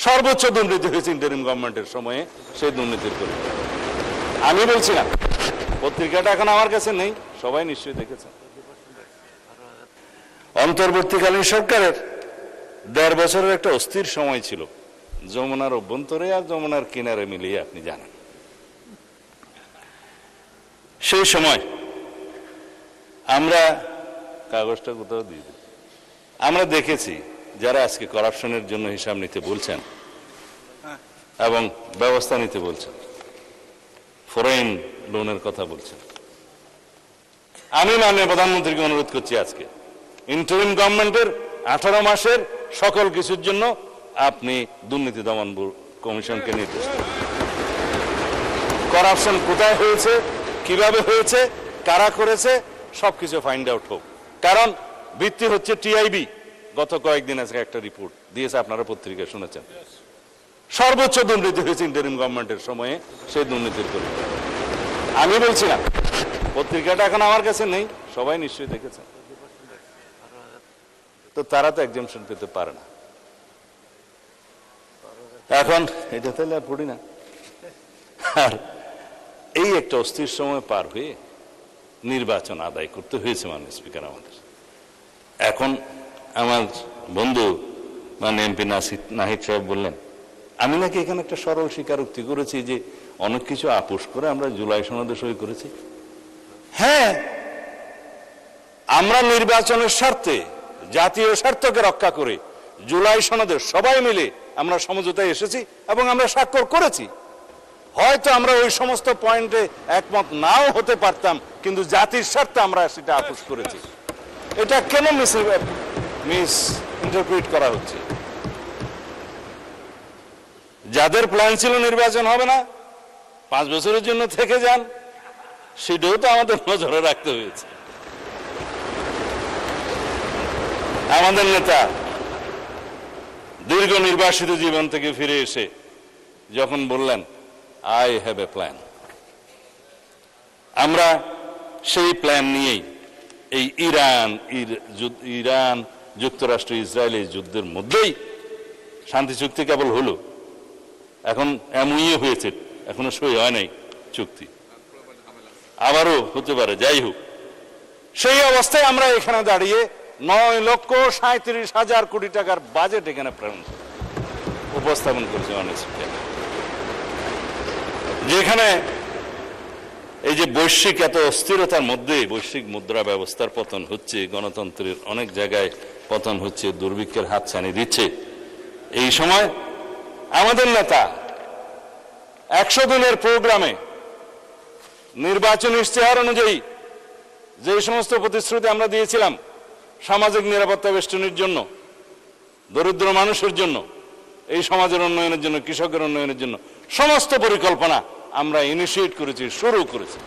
সর্বোচ্চ দুর্নীতি হয়েছে ইন্টারিম গভর্নমেন্টের সময়ে, সেই দুর্নীতির করে আমি বলছি না। পত্রিকাটা এখন আমার কাছে নেই, সবাই নিশ্চয়ই দেখেছেন। অন্তর্বর্তীকালীন সরকারের 1.5 বছরের একটা অস্থির সময় ছিল, যমুনার অভ্যন্তরে আর যমুনার কিনারে মিলিয়ে আপনি জানেন। সেই সময় আমরা কাগজটা কোথাও দিয়ে দিই, আমরা দেখেছি যারা আজকে করাপশনের জন্য হিসাব নিতে বলছেন এবং ব্যবস্থা নিতে বলছেন, ফরেন লোনের কথা বলছেন, আমি মাননীয় প্রধানমন্ত্রীকে অনুরোধ করছি আজকে ইন্টারিম গভর্নমেন্টের 18 মাসের সকল কিছুর জন্য আপনি দুর্নীতি দমন কমিশনকে নির্দেশ দেন। করাপশন কোথায় হয়েছে, কিভাবে হয়েছে, কারা করেছে, সবকিছু ফাইন্ড আউট হোক। কারণ ভিত্তি হচ্ছে টিআইবি গত কয়েকদিন আজকে একটা রিপোর্ট দিয়েছে, আপনারা পত্রিকায় শুনেছেন। সর্বোচ্চ দুর্নীতি হয়েছে ইন্টারিম গভর্নমেন্টের সময়ে, সেই দুর্নীতির করে আমি বলছি না। পত্রিকাটা এখন আমার কাছে নেই, সবাই নিশ্চয়ই দেখেছেন। তো তারা তো এক্সামশন পেতে পারে না। এখন এটা তাহলে আর পড়ি না। আর এই একটা অস্থির সময় পার হয়ে নির্বাচন আদায় করতে হয়েছে মাননীয় স্পিকার আমাদের। এখন আমার বন্ধু মানে এমপি নাহিদ সাহেব বললেন আমি নাকি এখানে একটা সরল স্বীকারোক্তি করেছি যে অনেক কিছু আপোষ করে আমরা জুলাই সনদে সই করেছি। হ্যাঁ, আমরা নির্বাচনের স্বার্থে, জাতীয় স্বার্থকে রক্ষা করে জুলাই সনদে সবাই মিলে আমরা সমঝোতায় এসেছি এবং আমরা স্বাক্ষর করেছি। হয়তো আমরা ওই সমস্ত পয়েন্টে একমত নাও হতে পারতাম, কিন্তু জাতির স্বার্থে আমরা সেটা আপোষ করেছি। এটা কেন মিস ইন্টারপ্রিট করা হচ্ছে? যাদের প্ল্যান ছিল নির্বাচন হবে না, 5 বছরের জন্য থেকে যান, সেটাও তো আমাদের নজরে রাখতে হয়েছে। আমাদের নেতা দীর্ঘ নির্বাসিত জীবন থেকে ফিরে এসে যখন বললেন আই হ্যাভ এ প্ল্যান, আমরা সেই প্ল্যান নিয়েই এই ইরান যুক্তরাষ্ট্র ইসরায়েলের যুদ্ধের মধ্যেই শান্তি চুক্তি কেবল হলো, এখন এমইও হয়েছে, এখনো সই হয় নাই চুক্তি, আবারও হতে পারে। যাই হোক, সেই অবস্থায় আমরা এখানে দাঁড়িয়ে 9,37,000 কোটি টাকার বাজেট এখানে উপস্থাপন করেছে মাননীয় স্পিকার, যেখানে এই যে বৈশ্বিক এত অস্থিরতার মধ্যে বৈশ্বিক মুদ্রা ব্যবস্থার পতন হচ্ছে, গণতন্ত্রের অনেক জায়গায় পতন হচ্ছে, দুর্ভিক্ষের হাতছানি দিচ্ছে, এই সময় আমাদের নেতা 100 দিনের প্রোগ্রামে নির্বাচন ইশতেহার অনুযায়ী যে সমস্ত প্রতিশ্রুতি আমরা দিয়েছিলাম, সামাজিক নিরাপত্তা বেষ্টনীর জন্য, দরিদ্র মানুষের জন্য, এই সমাজের উন্নয়নের জন্য, কৃষকের উন্নয়নের জন্য সমস্ত পরিকল্পনা আমরা ইনিশিয়েট করেছি, শুরু করেছি।